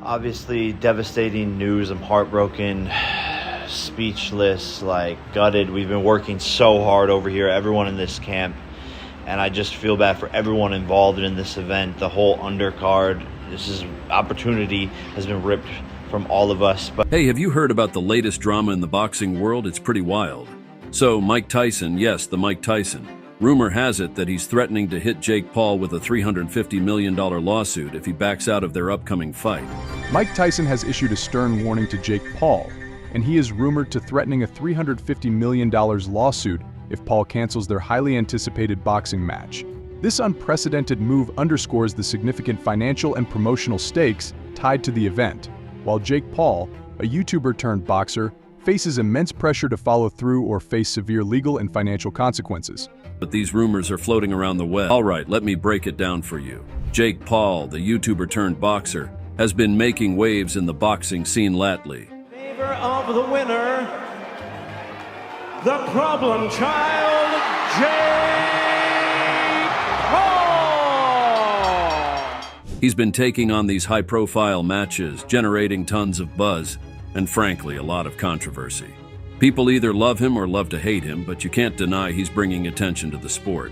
Obviously, devastating news. I'm heartbroken, speechless, gutted. We've been working so hard over here, everyone in this camp, and I just feel bad for everyone involved in this event, the whole undercard. Opportunity has been ripped from all of us. But hey, have you heard about the latest drama in the boxing world? It's pretty wild. So Mike Tyson, yes, the Mike Tyson. Rumor has it that he's threatening to hit Jake Paul with a $350 million lawsuit if he backs out of their upcoming fight. Mike Tyson has issued a stern warning to Jake Paul, and he is rumored to threatening a $350 million lawsuit if Paul cancels their highly anticipated boxing match. This unprecedented move underscores the significant financial and promotional stakes tied to the event, while Jake Paul, a YouTuber-turned-boxer, faces immense pressure to follow through or face severe legal and financial consequences. But these rumors are floating around the web. All right, let me break it down for you. Jake Paul, the YouTuber-turned-boxer, has been making waves in the boxing scene lately. In favor of the winner, the problem child, Jake Paul! He's been taking on these high-profile matches, generating tons of buzz, and frankly, a lot of controversy. People either love him or love to hate him, but you can't deny he's bringing attention to the sport.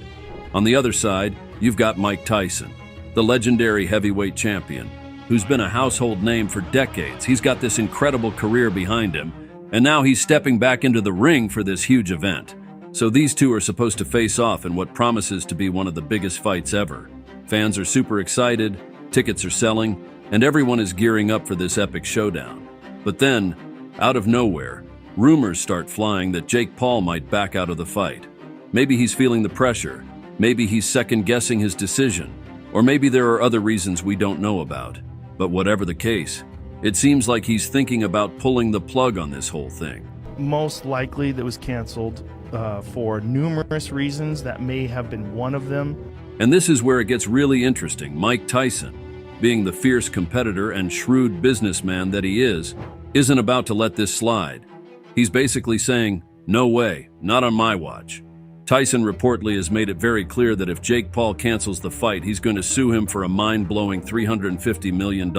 On the other side, you've got Mike Tyson, the legendary heavyweight champion, who's been a household name for decades. He's got this incredible career behind him, and now he's stepping back into the ring for this huge event. So these two are supposed to face off in what promises to be one of the biggest fights ever. Fans are super excited, tickets are selling, and everyone is gearing up for this epic showdown. But then, out of nowhere, rumors start flying that Jake Paul might back out of the fight. Maybe he's feeling the pressure, maybe he's second-guessing his decision, or maybe there are other reasons we don't know about. But whatever the case, it seems like he's thinking about pulling the plug on this whole thing. Most likely that was canceled for numerous reasons. That may have been one of them. And this is where it gets really interesting. Mike Tyson, being the fierce competitor and shrewd businessman that he is, isn't about to let this slide. He's basically saying, no way, not on my watch. Tyson reportedly has made it very clear that if Jake Paul cancels the fight, he's going to sue him for a mind-blowing $350 million.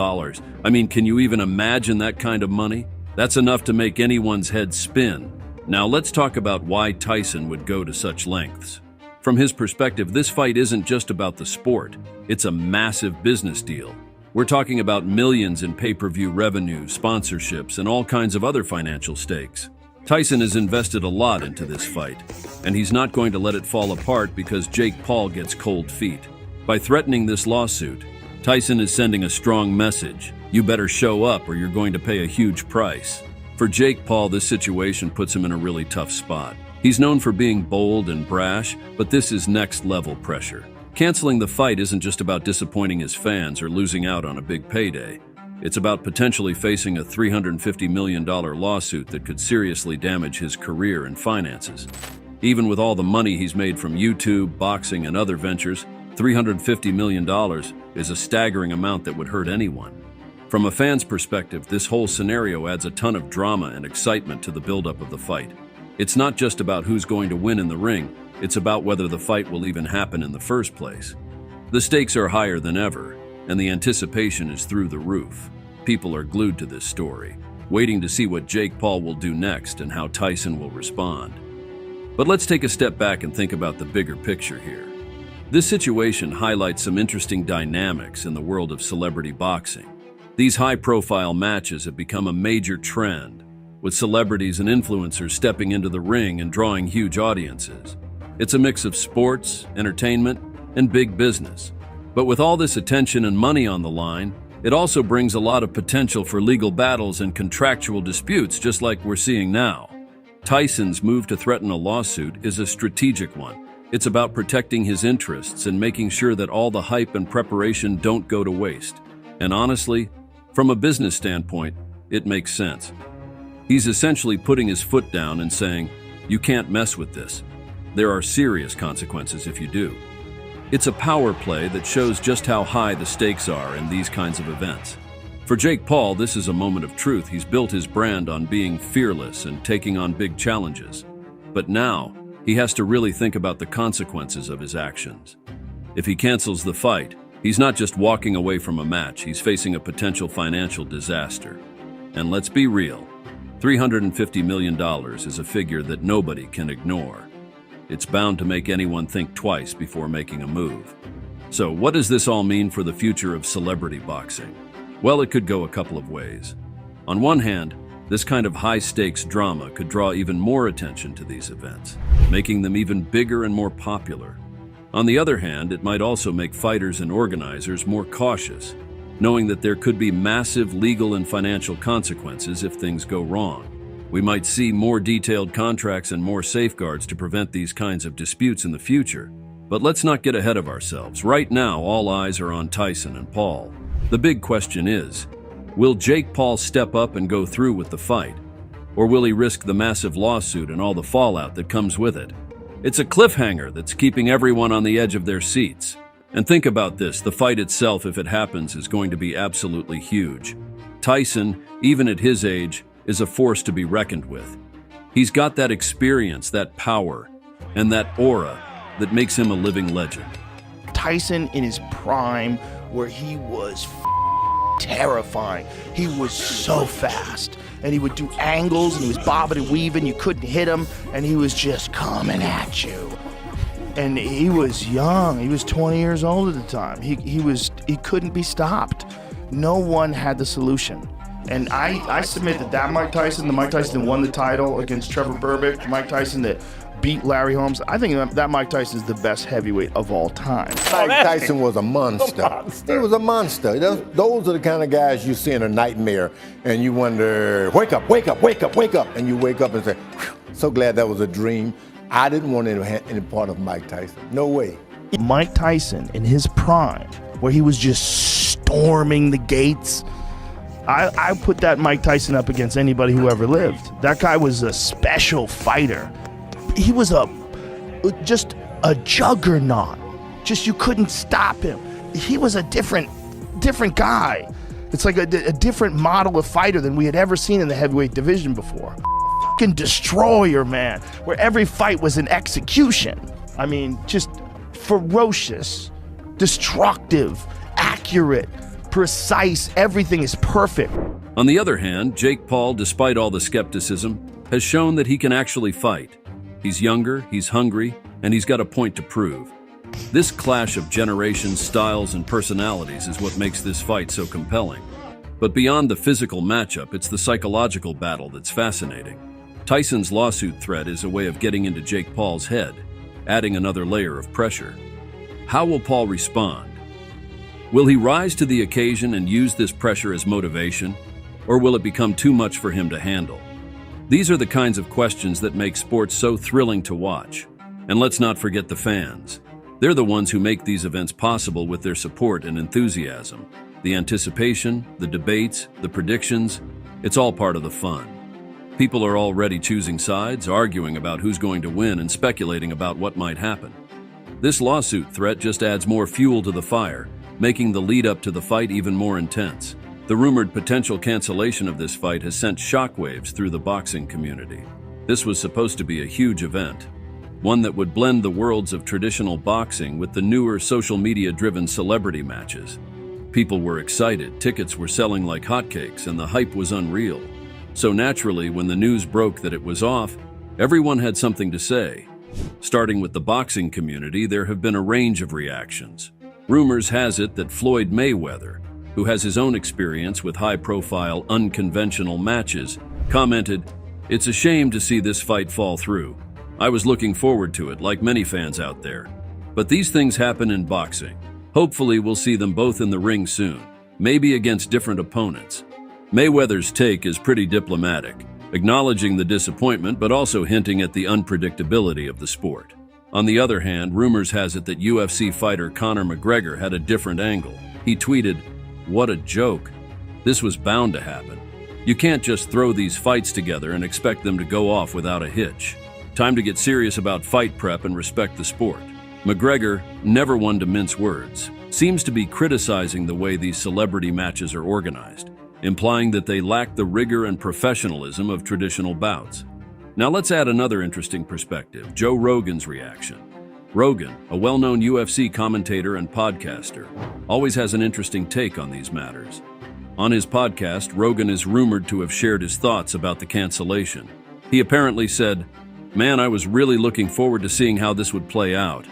I mean, can you even imagine that kind of money? That's enough to make anyone's head spin. Now let's talk about why Tyson would go to such lengths. From his perspective, this fight isn't just about the sport. It's a massive business deal. We're talking about millions in pay-per-view revenue, sponsorships, and all kinds of other financial stakes. Tyson has invested a lot into this fight, and he's not going to let it fall apart because Jake Paul gets cold feet. By threatening this lawsuit, Tyson is sending a strong message. You better show up or you're going to pay a huge price. For Jake Paul, this situation puts him in a really tough spot. He's known for being bold and brash, but this is next-level pressure. Canceling the fight isn't just about disappointing his fans or losing out on a big payday. It's about potentially facing a $350 million lawsuit that could seriously damage his career and finances. Even with all the money he's made from YouTube, boxing, and other ventures, $350 million is a staggering amount that would hurt anyone. From a fan's perspective, this whole scenario adds a ton of drama and excitement to the buildup of the fight. It's not just about who's going to win in the ring, it's about whether the fight will even happen in the first place. The stakes are higher than ever, and the anticipation is through the roof. People are glued to this story, waiting to see what Jake Paul will do next and how Tyson will respond. But let's take a step back and think about the bigger picture here. This situation highlights some interesting dynamics in the world of celebrity boxing. These high-profile matches have become a major trend, with celebrities and influencers stepping into the ring and drawing huge audiences. It's a mix of sports, entertainment, and big business. But with all this attention and money on the line, it also brings a lot of potential for legal battles and contractual disputes, just like we're seeing now. Tyson's move to threaten a lawsuit is a strategic one. It's about protecting his interests and making sure that all the hype and preparation don't go to waste. And honestly, from a business standpoint, it makes sense. He's essentially putting his foot down and saying, you can't mess with this. There are serious consequences if you do. It's a power play that shows just how high the stakes are in these kinds of events. For Jake Paul, this is a moment of truth. He's built his brand on being fearless and taking on big challenges. But now, he has to really think about the consequences of his actions. If he cancels the fight, He's not just walking away from a match, he's facing a potential financial disaster. And let's be real, $350 million is a figure that nobody can ignore. It's bound to make anyone think twice before making a move. So what does this all mean for the future of celebrity boxing? Well, it could go a couple of ways. On one hand, this kind of high-stakes drama could draw even more attention to these events, making them even bigger and more popular. On the other hand, it might also make fighters and organizers more cautious, knowing that there could be massive legal and financial consequences if things go wrong. We might see more detailed contracts and more safeguards to prevent these kinds of disputes in the future. But let's not get ahead of ourselves. Right now, all eyes are on Tyson and Paul. The big question is, will Jake Paul step up and go through with the fight? Or will he risk the massive lawsuit and all the fallout that comes with it? It's a cliffhanger that's keeping everyone on the edge of their seats. And think about this, the fight itself, if it happens, is going to be absolutely huge. Tyson, even at his age, is a force to be reckoned with. He's got that experience, that power, and that aura that makes him a living legend. Tyson in his prime, where he was terrifying. He was so fast, and he would do angles, and he was bobbing and weaving. You couldn't hit him, and he was just coming at you. And he was young. He was 20 years old at the time. He couldn't be stopped. No one had the solution. And I submit that Mike Tyson, the Mike Tyson that won the title against Trevor Berbick, Mike Tyson that beat Larry Holmes, I think that Mike Tyson is the best heavyweight of all time. Mike Tyson was a monster. He was a monster. Those are the kind of guys you see in a nightmare, and you wonder, wake up, wake up, wake up, wake up. And you wake up and say, so glad that was a dream. I didn't want any part of Mike Tyson. No way. Mike Tyson in his prime, where he was just storming the gates, I put that Mike Tyson up against anybody who ever lived. That guy was a special fighter. He was just a juggernaut. Just you couldn't stop him. He was a different guy. It's like a different model of fighter than we had ever seen in the heavyweight division before. Fucking destroyer, man. Where every fight was an execution. I mean, just ferocious, destructive, accurate, precise. Everything is perfect. On the other hand, Jake Paul, despite all the skepticism, has shown that he can actually fight. He's younger, he's hungry, and he's got a point to prove. This clash of generations, styles, and personalities is what makes this fight so compelling. But beyond the physical matchup, it's the psychological battle that's fascinating. Tyson's lawsuit threat is a way of getting into Jake Paul's head, adding another layer of pressure. How will Paul respond? Will he rise to the occasion and use this pressure as motivation, or will it become too much for him to handle? These are the kinds of questions that make sports so thrilling to watch. And let's not forget the fans. They're the ones who make these events possible with their support and enthusiasm. The anticipation, the debates, the predictions, it's all part of the fun. People are already choosing sides, arguing about who's going to win, and speculating about what might happen. This lawsuit threat just adds more fuel to the fire, making the lead-up to the fight even more intense. The rumored potential cancellation of this fight has sent shockwaves through the boxing community. This was supposed to be a huge event, one that would blend the worlds of traditional boxing with the newer social media-driven celebrity matches. People were excited, tickets were selling like hotcakes, and the hype was unreal. So naturally, when the news broke that it was off, everyone had something to say. Starting with the boxing community, there have been a range of reactions. Rumors has it that Floyd Mayweather, who has his own experience with high-profile, unconventional matches, commented, "It's a shame to see this fight fall through. I was looking forward to it, like many fans out there. But these things happen in boxing. Hopefully we'll see them both in the ring soon, maybe against different opponents." Mayweather's take is pretty diplomatic, acknowledging the disappointment but also hinting at the unpredictability of the sport. On the other hand, rumors has it that UFC fighter Conor McGregor had a different angle. He tweeted, "What a joke. This was bound to happen. You can't just throw these fights together and expect them to go off without a hitch. Time to get serious about fight prep and respect the sport." McGregor, never one to mince words, seems to be criticizing the way these celebrity matches are organized, implying that they lack the rigor and professionalism of traditional bouts. Now let's add another interesting perspective, Joe Rogan's reaction. Rogan, a well-known UFC commentator and podcaster, always has an interesting take on these matters. On his podcast, Rogan is rumored to have shared his thoughts about the cancellation. He apparently said, "Man, I was really looking forward to seeing how this would play out.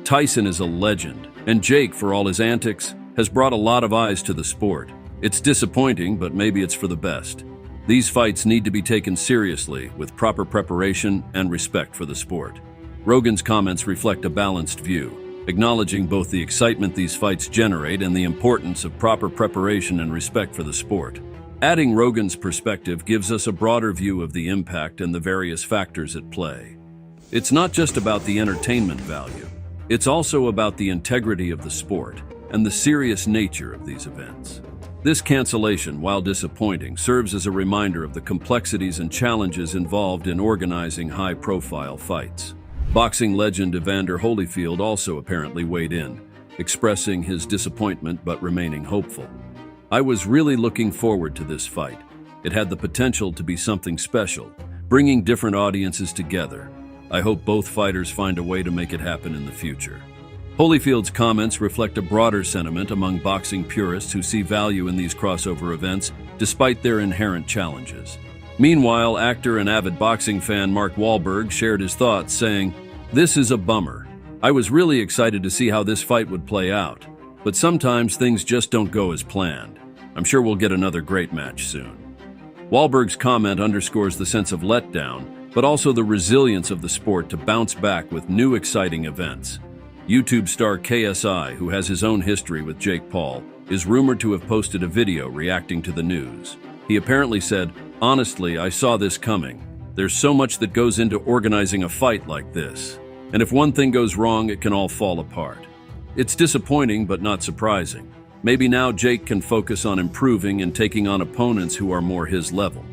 Tyson is a legend, and Jake, for all his antics, has brought a lot of eyes to the sport. It's disappointing, but maybe it's for the best. These fights need to be taken seriously, with proper preparation and respect for the sport." Rogan's comments reflect a balanced view, acknowledging both the excitement these fights generate and the importance of proper preparation and respect for the sport. Adding Rogan's perspective gives us a broader view of the impact and the various factors at play. It's not just about the entertainment value. It's also about the integrity of the sport and the serious nature of these events. This cancellation, while disappointing, serves as a reminder of the complexities and challenges involved in organizing high-profile fights. Boxing legend Evander Holyfield also apparently weighed in, expressing his disappointment but remaining hopeful. "I was really looking forward to this fight. It had the potential to be something special, bringing different audiences together. I hope both fighters find a way to make it happen in the future." Holyfield's comments reflect a broader sentiment among boxing purists who see value in these crossover events despite their inherent challenges. Meanwhile, actor and avid boxing fan Mark Wahlberg shared his thoughts, saying, "This is a bummer. I was really excited to see how this fight would play out, but sometimes things just don't go as planned. I'm sure we'll get another great match soon." Wahlberg's comment underscores the sense of letdown, but also the resilience of the sport to bounce back with new exciting events. YouTube star KSI, who has his own history with Jake Paul, is rumored to have posted a video reacting to the news. He apparently said, "Honestly, I saw this coming. There's so much that goes into organizing a fight like this. And if one thing goes wrong, it can all fall apart. It's disappointing, but not surprising. Maybe now Jake can focus on improving and taking on opponents who are more his level."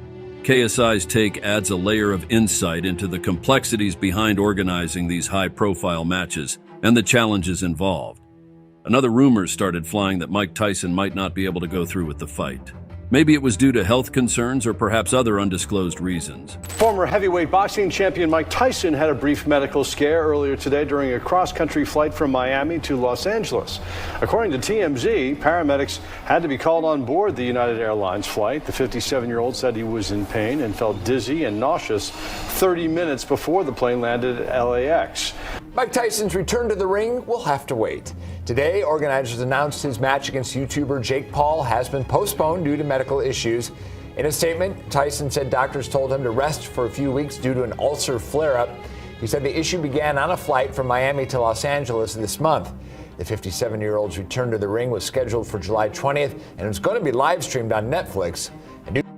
KSI's take adds a layer of insight into the complexities behind organizing these high-profile matches and the challenges involved. Another rumor started flying that Mike Tyson might not be able to go through with the fight. Maybe it was due to health concerns or perhaps other undisclosed reasons. Former heavyweight boxing champion Mike Tyson had a brief medical scare earlier today during a cross-country flight from Miami to Los Angeles. According to TMZ, paramedics had to be called on board the United Airlines flight. The 57-year-old said he was in pain and felt dizzy and nauseous 30 minutes before the plane landed at LAX. Mike Tyson's return to the ring will have to wait. Today, organizers announced his match against YouTuber Jake Paul has been postponed due to medical issues. In a statement, Tyson said doctors told him to rest for a few weeks due to an ulcer flare-up. He said the issue began on a flight from Miami to Los Angeles this month. The 57-year-old's return to the ring was scheduled for July 20th, and it was going to be live-streamed on Netflix.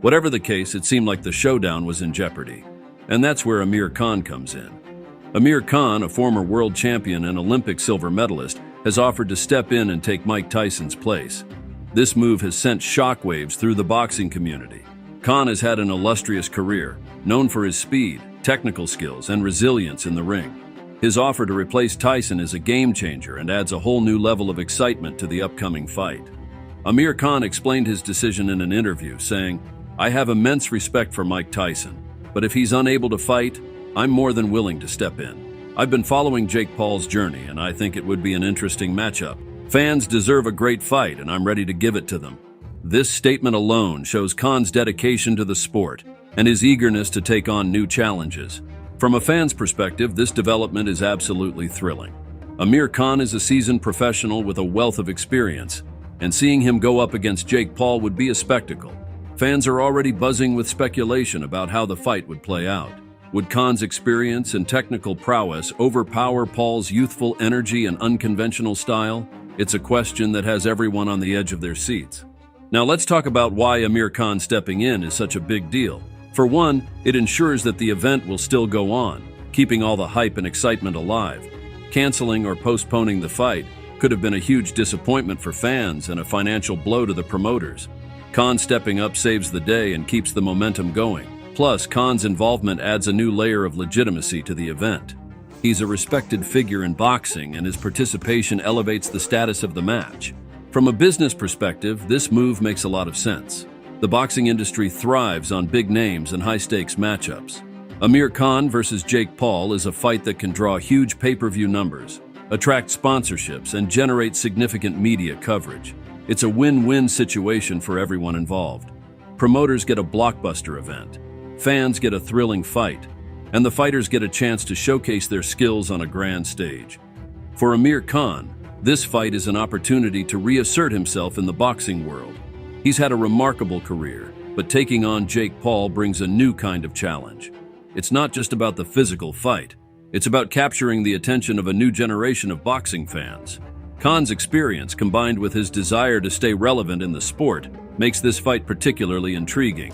Whatever the case, it seemed like the showdown was in jeopardy. And that's where Amir Khan comes in. Amir Khan, a former world champion and Olympic silver medalist, has offered to step in and take Mike Tyson's place. This move has sent shockwaves through the boxing community. Khan has had an illustrious career, known for his speed, technical skills, and resilience in the ring. His offer to replace Tyson is a game changer and adds a whole new level of excitement to the upcoming fight. Amir Khan explained his decision in an interview, saying, "I have immense respect for Mike Tyson, but if he's unable to fight, I'm more than willing to step in. I've been following Jake Paul's journey, and I think it would be an interesting matchup. Fans deserve a great fight, and I'm ready to give it to them." This statement alone shows Khan's dedication to the sport and his eagerness to take on new challenges. From a fan's perspective, this development is absolutely thrilling. Amir Khan is a seasoned professional with a wealth of experience, and seeing him go up against Jake Paul would be a spectacle. Fans are already buzzing with speculation about how the fight would play out. Would Khan's experience and technical prowess overpower Paul's youthful energy and unconventional style? It's a question that has everyone on the edge of their seats. Now let's talk about why Amir Khan stepping in is such a big deal. For one, it ensures that the event will still go on, keeping all the hype and excitement alive. Canceling or postponing the fight could have been a huge disappointment for fans and a financial blow to the promoters. Khan stepping up saves the day and keeps the momentum going. Plus, Khan's involvement adds a new layer of legitimacy to the event. He's a respected figure in boxing, and his participation elevates the status of the match. From a business perspective, this move makes a lot of sense. The boxing industry thrives on big names and high-stakes matchups. Amir Khan versus Jake Paul is a fight that can draw huge pay-per-view numbers, attract sponsorships, and generate significant media coverage. It's a win-win situation for everyone involved. Promoters get a blockbuster event, fans get a thrilling fight, and the fighters get a chance to showcase their skills on a grand stage. For Amir Khan, this fight is an opportunity to reassert himself in the boxing world. He's had a remarkable career, but taking on Jake Paul brings a new kind of challenge. It's not just about the physical fight. It's about capturing the attention of a new generation of boxing fans. Khan's experience, combined with his desire to stay relevant in the sport, makes this fight particularly intriguing.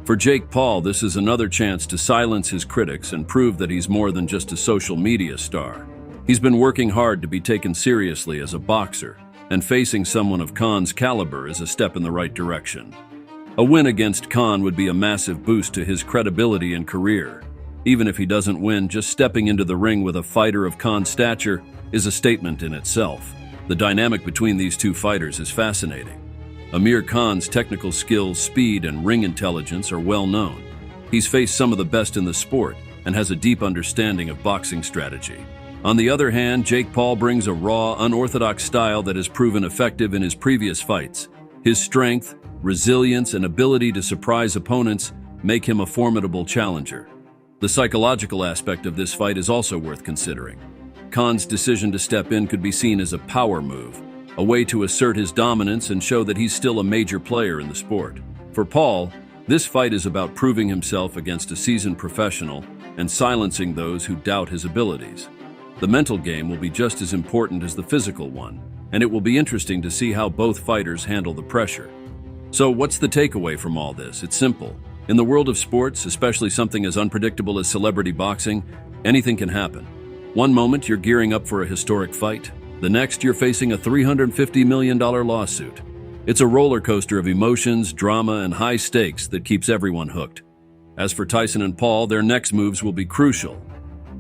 For Jake Paul, this is another chance to silence his critics and prove that he's more than just a social media star. He's been working hard to be taken seriously as a boxer, and facing someone of Khan's caliber is a step in the right direction. A win against Khan would be a massive boost to his credibility and career. Even if he doesn't win, just stepping into the ring with a fighter of Khan's stature is a statement in itself. The dynamic between these two fighters is fascinating. Amir Khan's technical skills, speed, and ring intelligence are well known. He's faced some of the best in the sport and has a deep understanding of boxing strategy. On the other hand, Jake Paul brings a raw, unorthodox style that has proven effective in his previous fights. His strength, resilience, and ability to surprise opponents make him a formidable challenger. The psychological aspect of this fight is also worth considering. Khan's decision to step in could be seen as a power move, a way to assert his dominance and show that he's still a major player in the sport. For Paul, this fight is about proving himself against a seasoned professional and silencing those who doubt his abilities. The mental game will be just as important as the physical one, and it will be interesting to see how both fighters handle the pressure. So what's the takeaway from all this? It's simple. In the world of sports, especially something as unpredictable as celebrity boxing, anything can happen. One moment you're gearing up for a historic fight. The next you're facing a $350 million lawsuit. It's a roller coaster of emotions, drama, and high stakes that keeps everyone hooked. As for Tyson and Paul, their next moves will be crucial.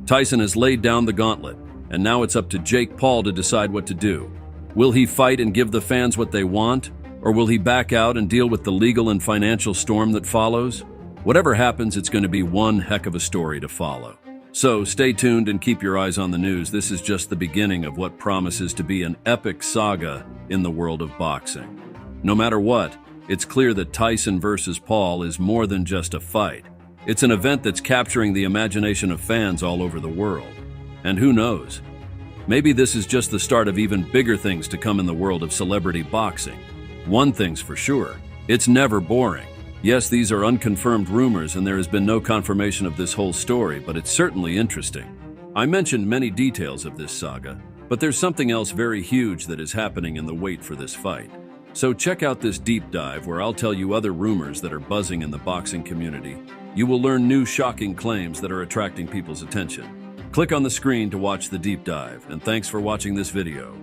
Tyson has laid down the gauntlet, and now it's up to Jake Paul to decide what to do. Will he fight and give the fans what they want? Or will he back out and deal with the legal and financial storm that follows? Whatever happens, it's going to be one heck of a story to follow. So stay tuned and keep your eyes on the news. This is just the beginning of what promises to be an epic saga in the world of boxing. No matter what, it's clear that Tyson versus Paul is more than just a fight. It's an event that's capturing the imagination of fans all over the world. And who knows? Maybe this is just the start of even bigger things to come in the world of celebrity boxing. One thing's for sure, it's never boring. Yes, these are unconfirmed rumors and there has been no confirmation of this whole story, but it's certainly interesting. I mentioned many details of this saga, but there's something else very huge that is happening in the wait for this fight. So check out this deep dive where I'll tell you other rumors that are buzzing in the boxing community. You will learn new shocking claims that are attracting people's attention. Click on the screen to watch the deep dive, and thanks for watching this video.